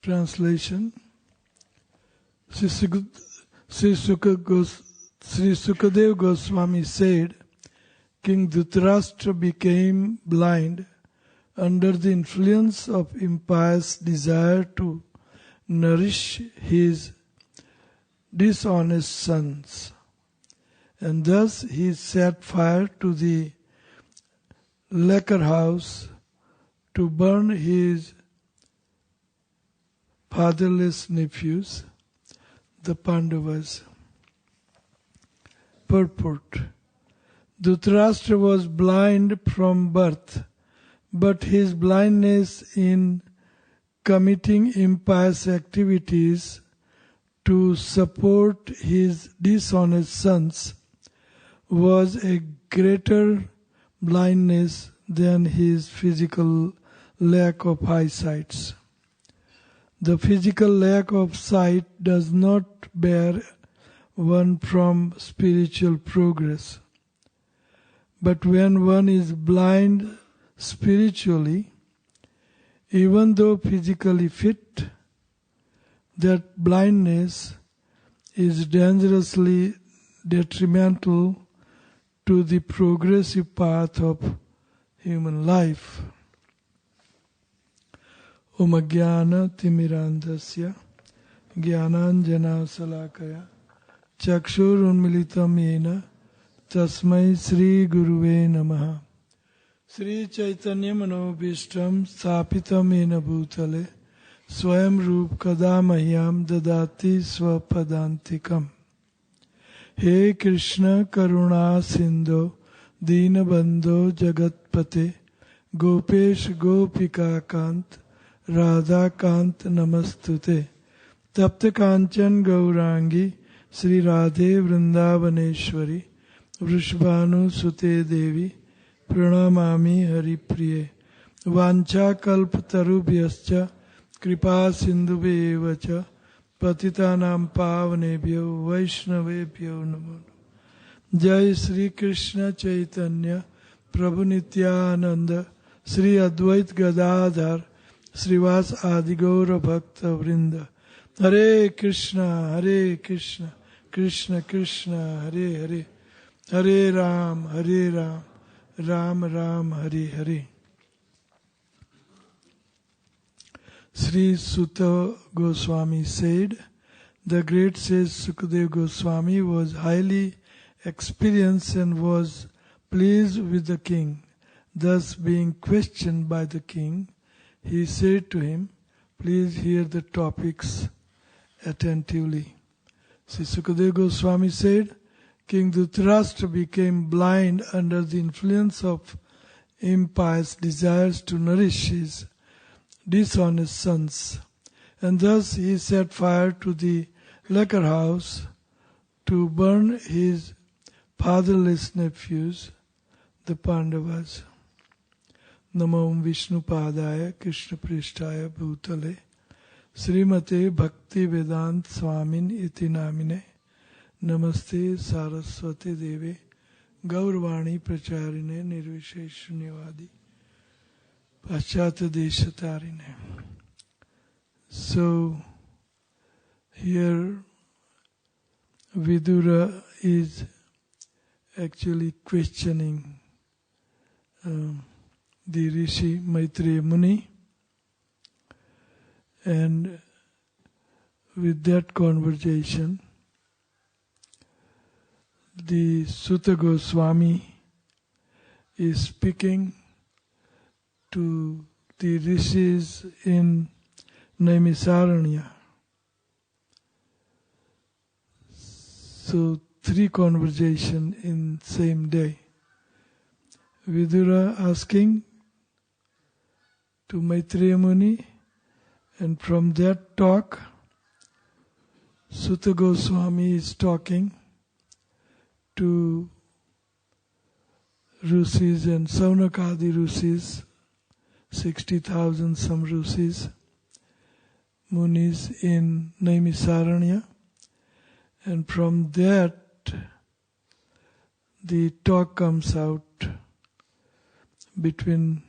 Translation. Sri Sukadev Goswami said, King Dhritarashtra became blind under the influence of impious desire to nourish his dishonest sons. And thus he set fire to the lacquer house to burn his fatherless nephews, the Pandavas. Purport. Dhritarashtra was blind from birth, but his blindness in committing impious activities to support his dishonest sons was a greater blindness than his physical lack of eyesight. The physical lack of sight does not bear one from spiritual progress. But when one is blind spiritually, even though physically fit, that blindness is dangerously detrimental to the progressive path of human life. Om Jnana Timirandasya Jnananjana Salakaya Chakshur Unmilitam Yena Tasmai Sri Guruve Namaha. Sri Chaitanya Manobhishtam Sthapitam Yena Bhutale Swayam Rup Kadamahyam Dadati Swapadantikam. He Krishna Karuna Sindho Deenabandho Jagatpate Gopesh Gopika Kant Radha Kant Namastute. Tapta Kanchan Gaurangi Sri Radhe Vrindavaneshwari Vrishbhanu Sute Devi Pranamami Hari Priye. Vancha Kalpatarubhyascha Kripa Sindhubhe Evacha Patitanam Pavanebhyo Vaishnavebhyo Namo. Jai Sri Krishna Chaitanya Prabhu Nityananda Sri Advait Gadadhar Srivas Adigaura Bhakta Vrinda. Hare Krishna, Krishna Krishna, Hare Hare, Hare Ram, Ram Ram, Hare Hare. Sri Sutta Goswami said, the great sage Sukadev Goswami was highly experienced and was pleased with the king. Thus being questioned by the king, he said to him, please hear the topics attentively. Sri Sukadev Goswami said, King Dhritarashtra became blind under the influence of impious desires to nourish his dishonest sons, and thus he set fire to the lacquer house to burn his fatherless nephews, the Pandavas. Namo Vishnu Padaya Krishna Prishtaya Bhutale Srimate Bhakti Vedant Swamin Iti Namine Namaste Saraswati Deve Gaurvani Pracharine Nirvisheshunyavadi Paschata Deshatarine. So here Vidura is actually questioning the Rishi Maitreya Muni, and with that conversation the Sutta Goswami is speaking to the rishis in Naimisaranya. So 3 conversations in same day. Vidura asking to Maitreya Muni, and from that talk Sutta Goswami is talking to Rusis and Saunakadi Rusis, 60,000 some Rusis, Munis in Naimisaranya, and from that the talk comes out between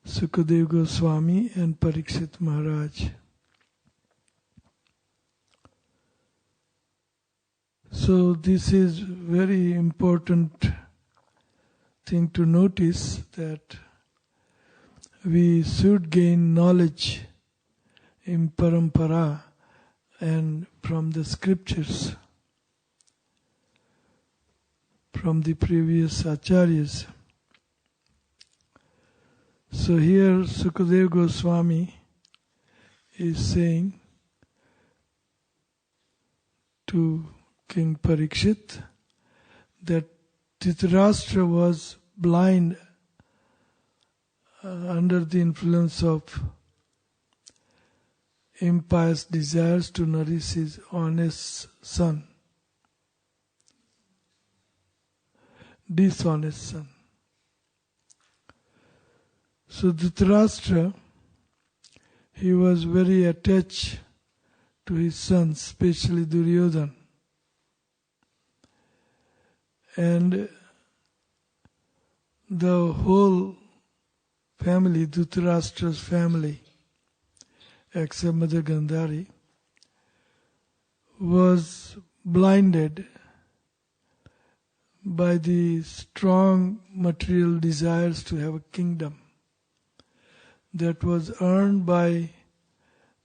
Sukadev Goswami and Parikshit Maharaj. So this is very important thing to notice, that we should gain knowledge in parampara and from the scriptures, from the previous acharyas. So here Sukadeva Goswami is saying to King Parikshit that Dhritarashtra was blind under the influence of impious desires to nourish his honest son, dishonest son. So Dhritarashtra, he was very attached to his sons, especially Duryodhana. And the whole family, Dhritarashtra's family, except Mother Gandhari, was blinded by the strong material desires to have a kingdom that was earned by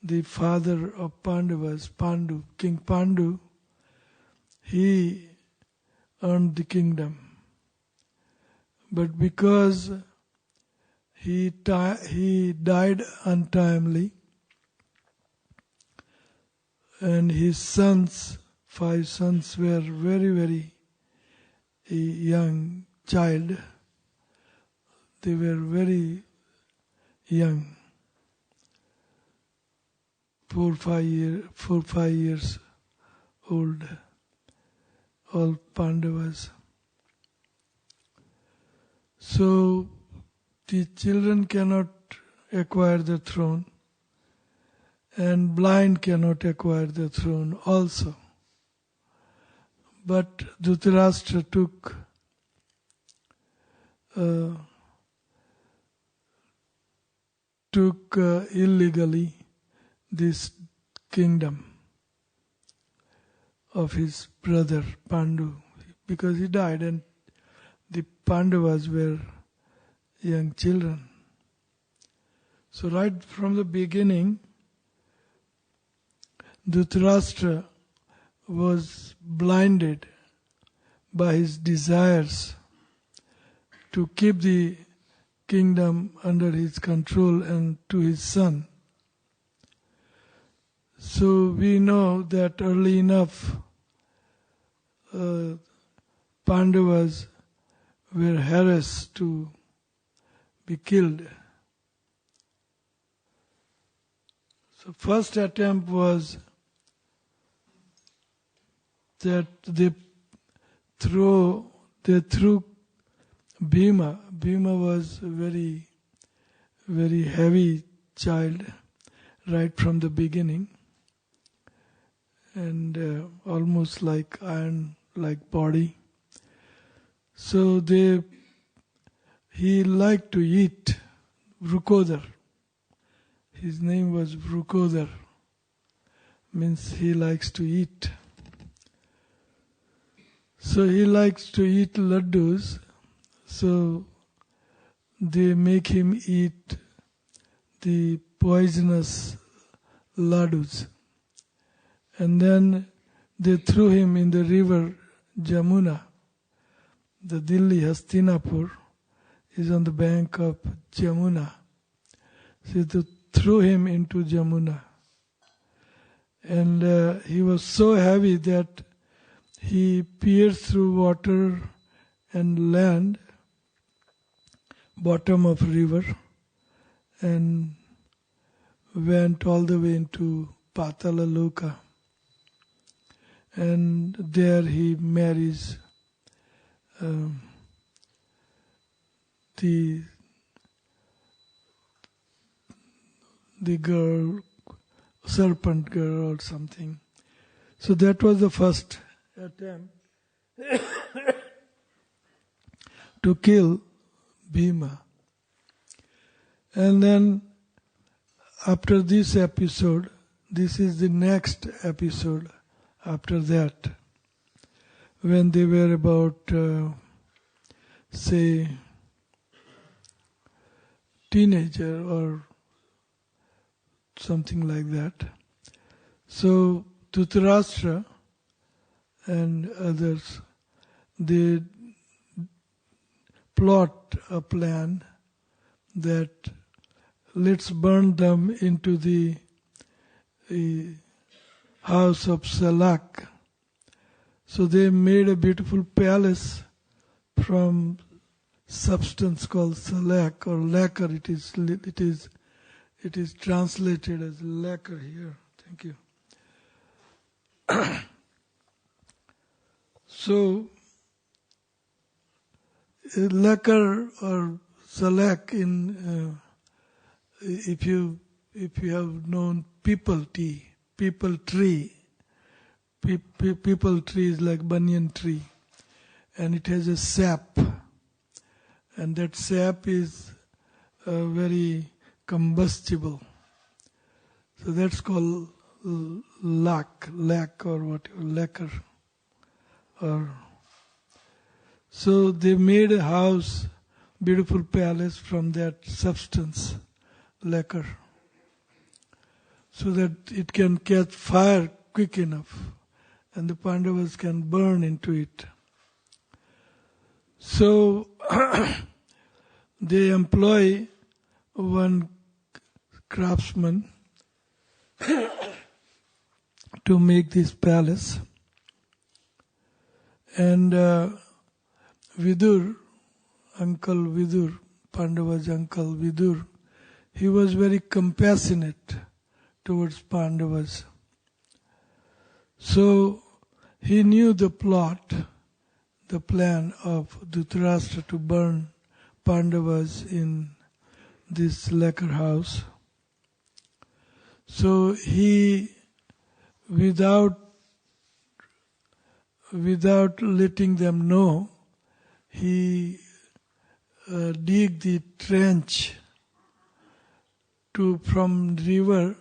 the father of Pandavas, Pandu, King Pandu. He earned the kingdom. But because he died untimely, and his sons, 5 sons, were very, very young child. They were very young, 4-5 years old, all Pandavas. So the children cannot acquire the throne, and blind cannot acquire the throne also. But Dhritarashtra took illegally this kingdom of his brother Pandu, because he died and the Pandavas were young children. So right from the beginning, Dhritarashtra was blinded by his desires to keep the kingdom under his control and to his son. So we know that early enough Pandavas were harassed to be killed. So first attempt was that they threw Bhima. Bhima was a very, very heavy child right from the beginning, and almost like iron-like body. So he liked to eat Vrukodar. His name was Vrukodar, means he likes to eat. So he likes to eat laddus, so they make him eat the poisonous laddus. And then they threw him in the river Jamuna. The Delhi Hastinapur is on the bank of Jamuna. So they threw him into Jamuna. And he was so heavy that he pierced through water and land, bottom of river, and went all the way into Patala Loka. And there he marries the girl, serpent girl or something. So that was the first attempt to kill Bhima. And then after this episode, this is the next episode after that. when they were about, say, teenager or something like that. So Dhritarashtra and others, they plot a plan that let's burn them into the house of Salak. So they made a beautiful palace from substance called Salak or lacquer. It is translated as lacquer here. Thank you. So lacquer or Salak in if you have known people tree, people tree is like banyan tree, and it has a sap, and that sap is very combustible. So that's called lac or whatever, lacquer. So they made a house, beautiful palace from that substance, lacquer, so that it can catch fire quick enough and the Pandavas can burn into it. So they employ one craftsman to make this palace. And Vidur, Uncle Vidur, Pandava's uncle Vidur, he was very compassionate towards Pandavas. So he knew the plot, the plan of Dhritarashtra to burn Pandavas in this lacquer house. So he, without letting them know, he dig the trench from river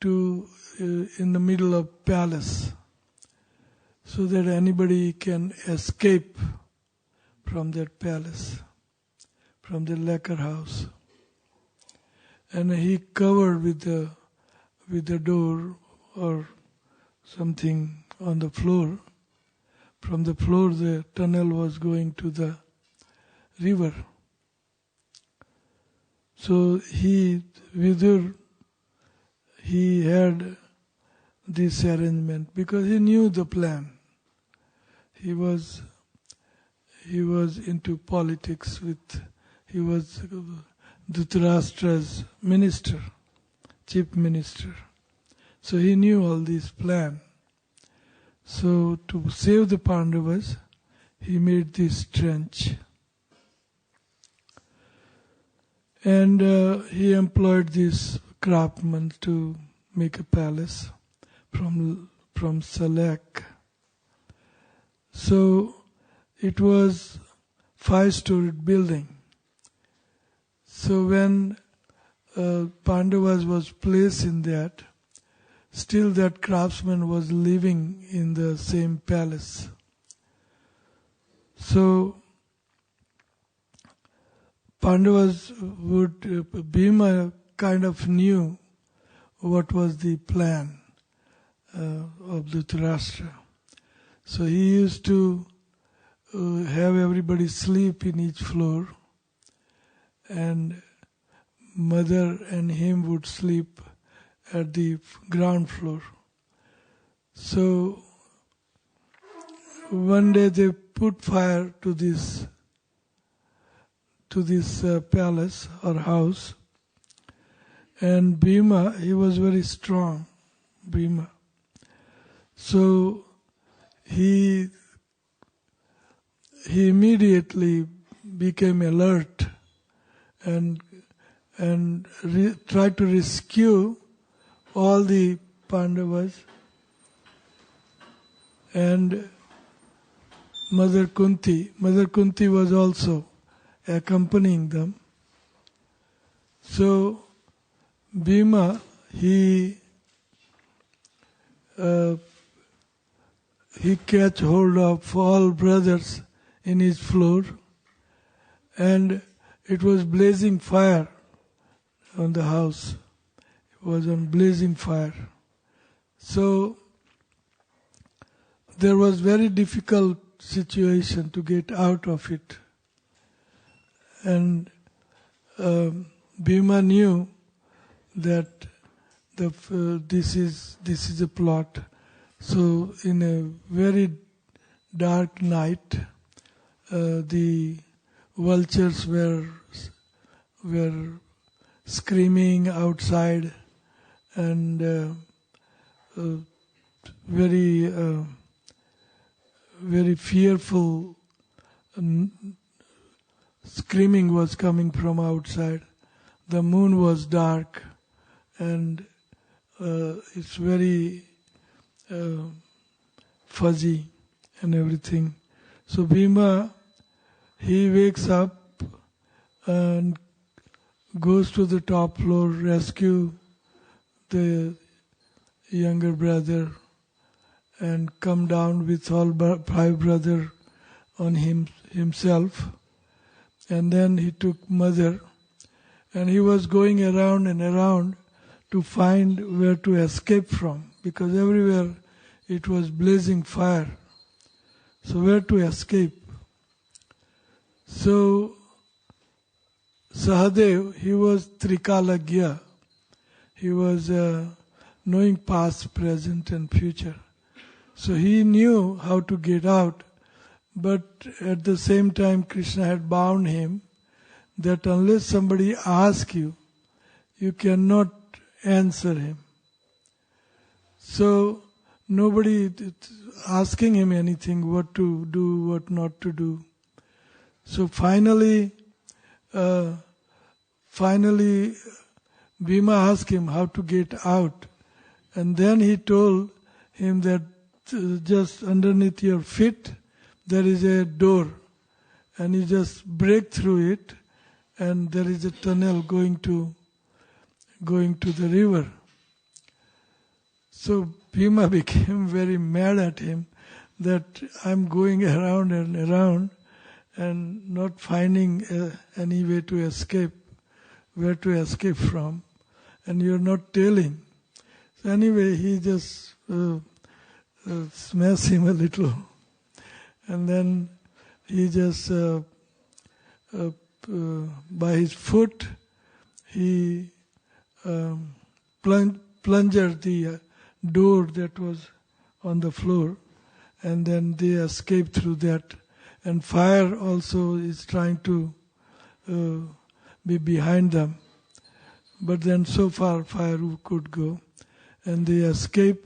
to in the middle of palace, so that anybody can escape from that palace, from the lacquer house. And he covered with the door or something on the floor. From the floor the tunnel was going to the river. So Vidur, he had this arrangement because he knew the plan. He was into politics he was Dhritarashtra's minister, chief minister. So he knew all this plan. So to save the Pandavas, he made this trench. And he employed this craftsman to make a palace from Salak. So it was 5-storied building. So when Pandavas was placed in that, still that craftsman was living in the same palace. So Pandavas Bhima kind of knew what was the plan of Dhritarashtra. So he used to have everybody sleep in each floor, and mother and him would sleep at the ground floor. So one day they put fire to this palace or house, and Bhima, he was very strong, Bhima. So he immediately became alert and tried to rescue all the Pandavas, and Mother Kunti was also accompanying them. So Bhima, he he catch hold of all brothers in his floor, and it was blazing fire on the house. It was on blazing fire. So there was very difficult situation to get out of it. And Bhima knew that this is a plot. So in a very dark night, the vultures were screaming outside, and very fearful screaming was coming from outside. The moon was dark, and it's very fuzzy and everything. So Bhima, he wakes up and goes to the top floor, rescue the younger brother, and come down with all five brothers on himself. And then he took mother, and he was going around and around to find where to escape from, because everywhere it was blazing fire. So where to escape? So Sahadev, he was Trikalagya. He was knowing past, present and future. So he knew how to get out, but at the same time Krishna had bound him that unless somebody asks you, you cannot answer him. So nobody asking him anything, what to do, what not to do. So finally Bhima asked him how to get out, and then he told him that just underneath your feet there is a door, and you just break through it, and there is a tunnel going to the river. So Bhima became very mad at him that I'm going around and around and not finding any way to escape, where to escape from, and you're not telling. So anyway, he just smashed him a little, and then he just by his foot he plunged the door that was on the floor, and then they escaped through that. And fire also is trying to be behind them, but then so far fire could go, and they escape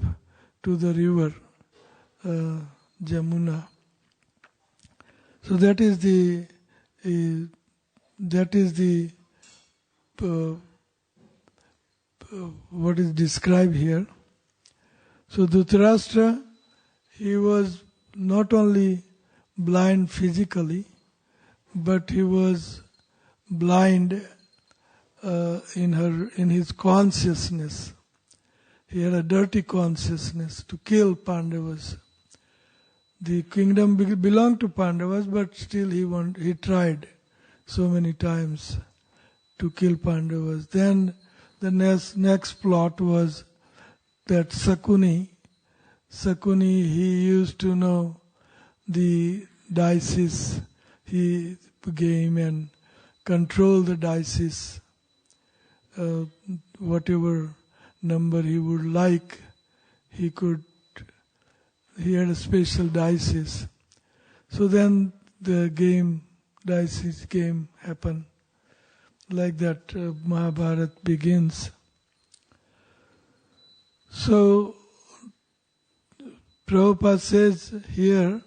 to the river Jamuna. So that is the what is described here. So Dhritarashtra, he was not only blind physically, but he was blind in his consciousness. He had a dirty consciousness to kill Pandavas. The kingdom belonged to Pandavas, but still he tried so many times to kill Pandavas. Then the next plot was that Sakuni, he used to know the dices game and control the dices, whatever number he would like, he had a special dices. So then the dices game happened. Like that Mahabharata begins. So Prabhupada says here,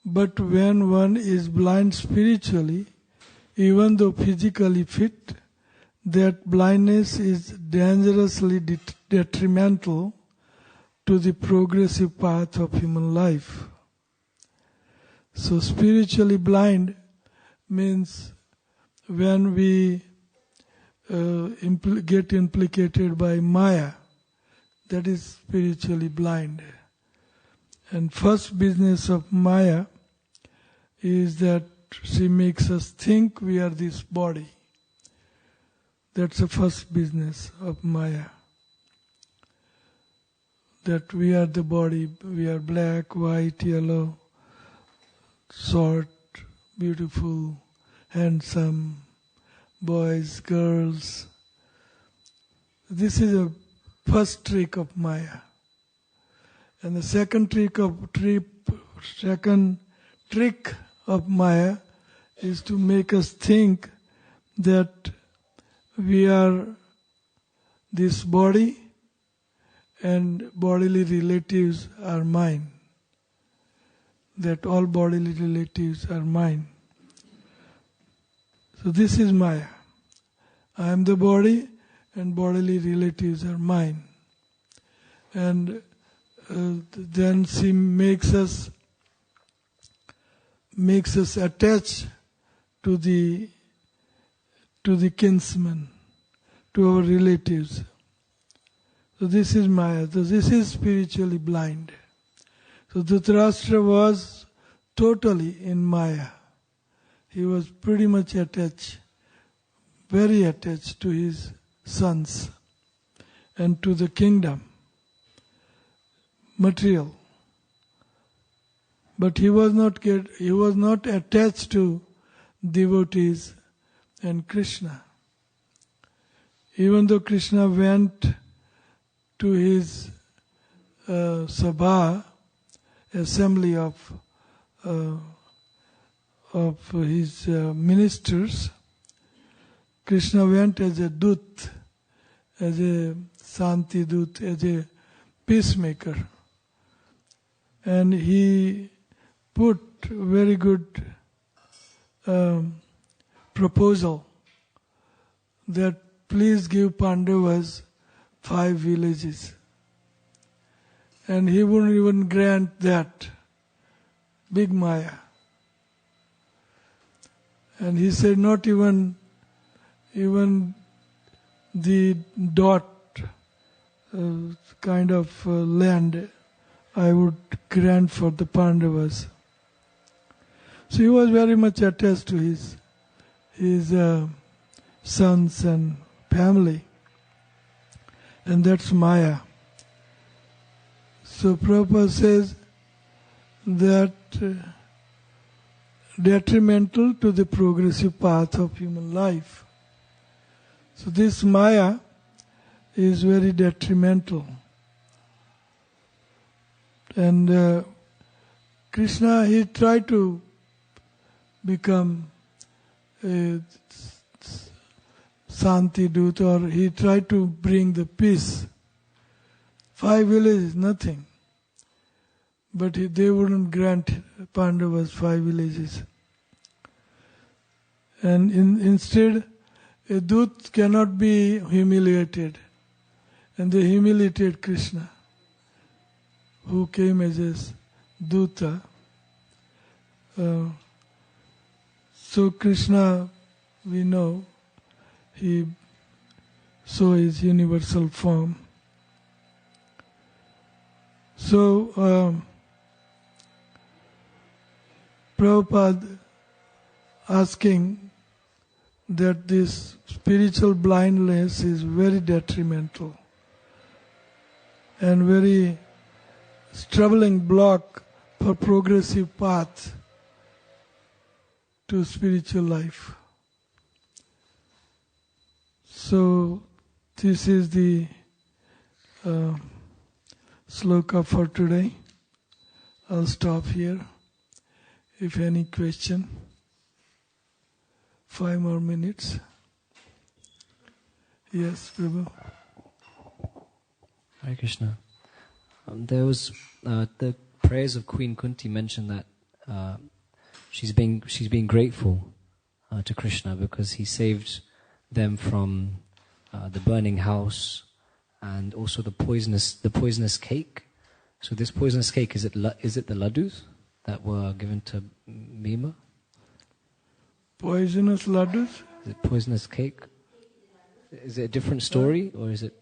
but when one is blind spiritually, even though physically fit, that blindness is dangerously detrimental to the progressive path of human life. So spiritually blind means when we get implicated by Maya, that is spiritually blind. And first business of Maya is that she makes us think we are this body. That's the first business of Maya. That we are the body, we are black, white, yellow, short, beautiful, handsome, boys, girls. This is a first trick of Maya. And the second trick of Maya is to make us think that we are this body and bodily relatives are mine. That all bodily relatives are mine. So this is Maya. I am the body and bodily relatives are mine. And then she makes us attach to the kinsmen, to our relatives. So this is Maya. So this is spiritually blind. So Dhritarashtra was totally in Maya. He was pretty much attached, very attached to his sons and to the kingdom, material. But he was not attached to devotees and Krishna. Even though Krishna went to his sabha, assembly of his ministers, Krishna went as a dut, as a santi dut, as a peacemaker. And he put very good proposal that please give Pandavas 5 villages. And he wouldn't even grant that. Big Maya. And he said not even the dot kind of land I would grant for the Pandavas. So he was very much attached to his sons and family. And that's Maya. So Prabhupada says that detrimental to the progressive path of human life. So this Maya is very detrimental. And Krishna, he tried to become a Santi Dut, or he tried to bring the peace. 5 villages, nothing. But they wouldn't grant Pandavas 5 villages. And instead, a Dut cannot be humiliated. And they humiliated Krishna, who came as a Duta. So Krishna, we know, he saw his universal form. So Prabhupada asking that this spiritual blindness is very detrimental and very troubling block for progressive path to spiritual life. So this is the sloka for today. I'll stop here. If any question, 5 more minutes. Yes, Prabhu. Hare Krishna. There was the prayers of Queen Kunti mentioned that she's being grateful to Krishna because he saved them from the burning house and also the poisonous cake. So this poisonous cake, is it the laddus that were given to Bhima? Poisonous laddus? Is it poisonous cake? Is it a different story or is it?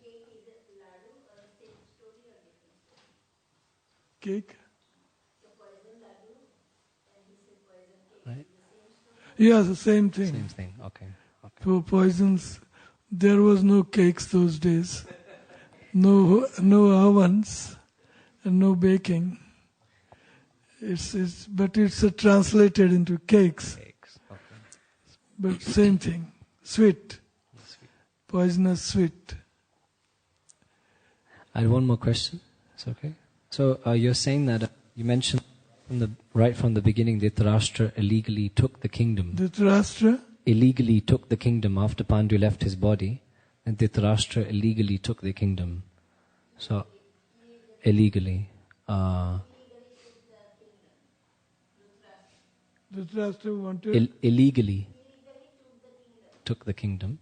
Cake? Yes, the same thing. Same thing. Okay. For poisons, there was no cakes those days, no ovens, and no baking. But it's translated into cakes. Cakes. Okay. But same thing, sweet, poisonous sweet. I had one more question. It's okay. So you're saying that you mentioned right from the beginning, Dhritarashtra illegally took the kingdom. Dhritarashtra illegally took the kingdom after Pandu left his body, and Dhritarashtra illegally took the kingdom. So illegally. Dhritarashtra wanted. Illegally took the kingdom.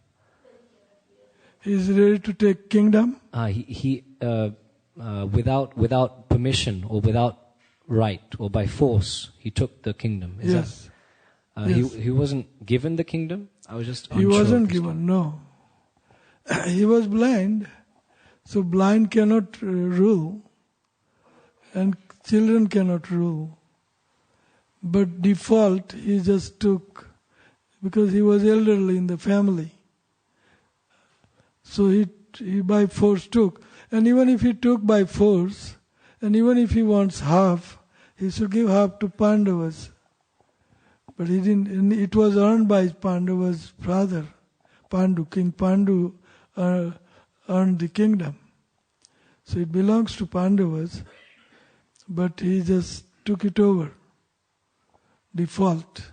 He's ready to take kingdom. He without permission or without right or by force, he took the kingdom. Is yes. That, yes. He wasn't given the kingdom. I was just. He wasn't given. No. He was blind, so blind cannot rule, and children cannot rule. But default, he just took, because he was elderly in the family. So he by force took. And even if he took by force, and even if he wants half, he should give half to Pandavas. But he didn't, and it was earned by Pandava's father, Pandu. King Pandu earned the kingdom. So it belongs to Pandavas, but he just took it over. Default.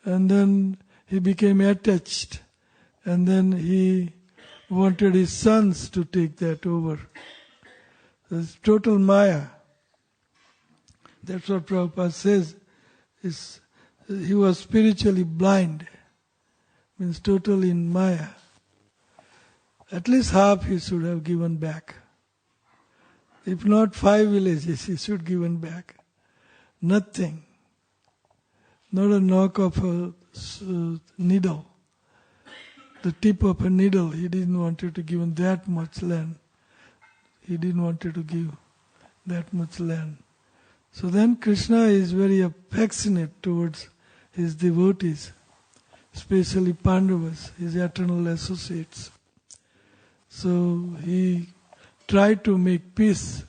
And then he became attached. And then he wanted his sons to take that over. It's total Maya. That's what Prabhupada says. He was spiritually blind. Means total in Maya. At least half he should have given back. If not 5 villages, he should given back. Nothing. Not a knock of a needle. The tip of a needle. He didn't want to give him that much land. He didn't want to give that much land. So then Krishna is very affectionate towards his devotees, especially Pandavas, his eternal associates. So he tried to make peace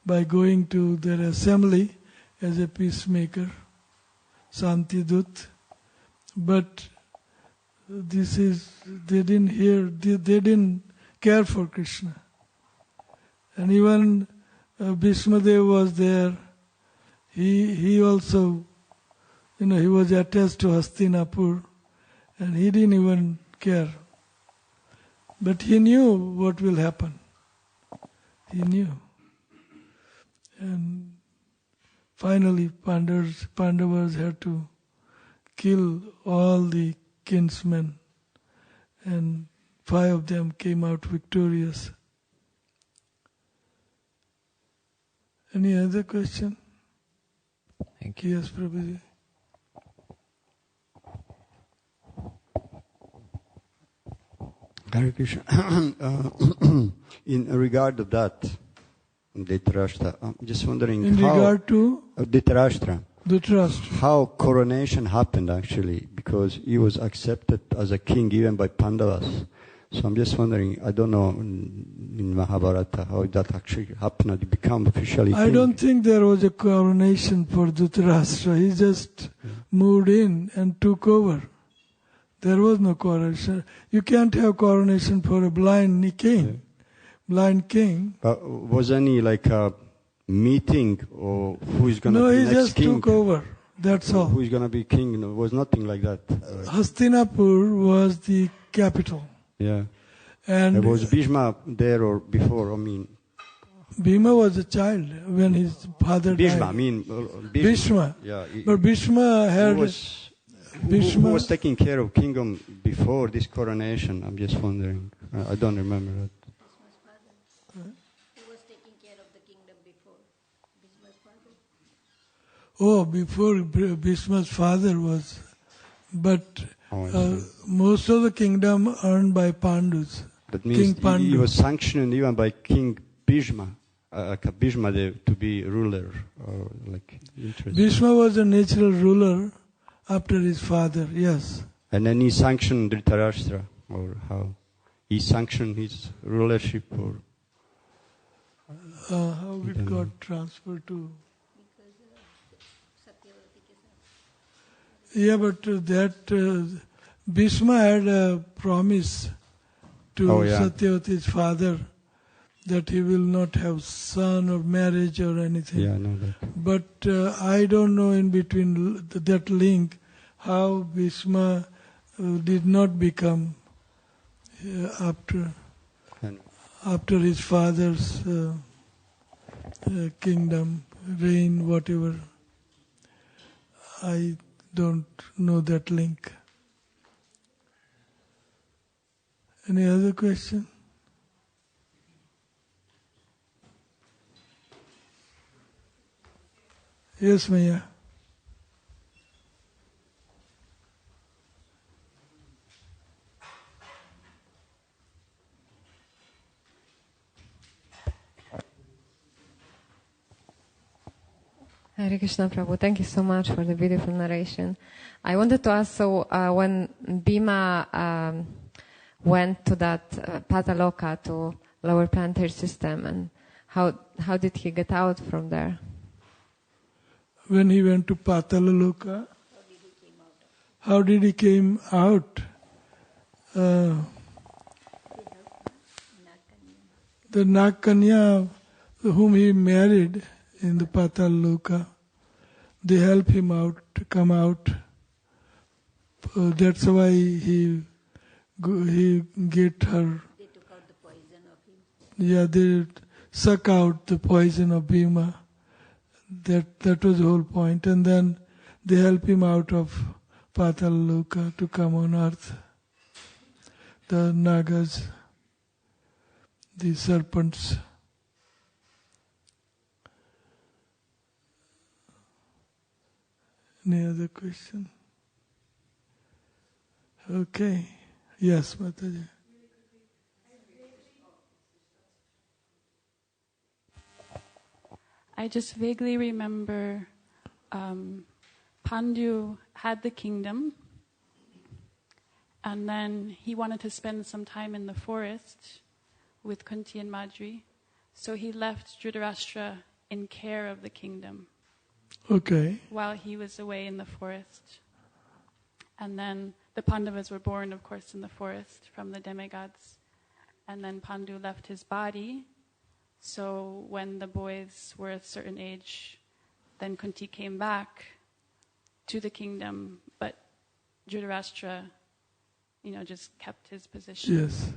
by going to their assembly as a peacemaker, Santidut. But they didn't care for Krishna. And even Bhishmadev was there. He also, he was attached to Hastinapur, and he didn't even care. But he knew what will happen. He knew. And finally Pandavas had to kill all the kinsmen, and 5 of them came out victorious. Any other question? Thank you. Yes, Prabhuji. Hare Krishna. In regard of that, Dhritarashtra, I'm just wondering in how... regard to? Dhritarashtra. Dhritarashtra. How coronation happened actually, because he was accepted as a king even by Pandavas. So I'm just wondering, I don't know in Mahabharata how that actually happened to become officially king. I don't think there was a coronation for Dhritarashtra. He just moved in and took over. There was no coronation. You can't have coronation for a blind king. Yeah. Blind king. Was any like a meeting or who is going to be next king? No, he just took over. That's all. Who is going to be king? No, was nothing like that. Hastinapur was the capital. Yeah. And was Bhishma there or before? I mean, Bhima was a child when his father Bhishma, died. I mean, Bhishma. Yeah. But Bhishma had... Who was taking care of kingdom before this coronation? I'm just wondering. I don't remember that. Who was taking care of the kingdom before? Bhishma's father? Oh, before Bhishma's father was... But most of the kingdom earned by Pandus. That means King Pandu. He was sanctioned even by King Bhishma, Bhishma to be ruler. Interesting. Bhishma was a natural ruler, After his father, yes. And then he sanctioned Dhritarashtra, or how? He sanctioned his rulership, or How it got transferred to... Yeah, but that Bhishma had a promise to Satyavati's father that he will not have son or marriage or anything. Yeah, I know that. But I don't know in between that link how Bhishma did not become after his father's kingdom, reign, whatever. I don't know that link. Any other question? Yes, Maya. Hare Krishna Prabhu, thank you so much for the beautiful narration. I wanted to ask, so when Bhima went to that Pataloka, to lower planetary system, and how did he get out from there? When he went to Patalaloka, how did he came out? The Nagkanya whom he married in the Patalaloka, they help him out to come out. That's why he get her. They took out the poison of him. Yeah, they suck out the poison of Bhima. That was the whole point. And then they help him out of Patalaloka to come on earth. The Nagas, the serpents. Any other question? Okay. Yes, Mataji. I just vaguely remember Pandu had the kingdom, and then he wanted to spend some time in the forest with Kunti and Madri, so he left Dhritarashtra in care of the kingdom. Okay. While he was away in the forest. And then the Pandavas were born, of course, in the forest from the demigods. And then Pandu left his body. So when the boys were a certain age, then Kunti came back to the kingdom, but Dhritarashtra, just kept his position. Yes.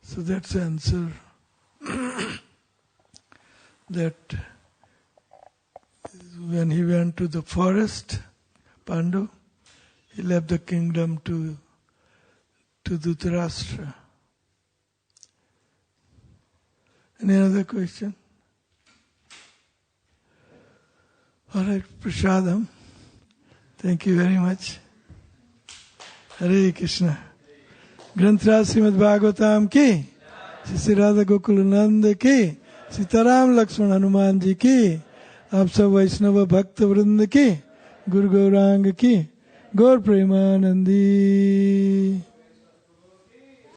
So that's the answer. That when he went to the forest, Pandu, he left the kingdom to Dhritarashtra. Any other question? All right, Prasadam. Thank you very much. Hare Krishna. Granthra Srimad Bhagavatam ki, Sri Radha Gokulananda ki, Sitaram Lakshman Hanuman ji ki, आप सब वैष्णव भक्त वृंद की, गुरु गौरांग की, गौर प्रेमानंदी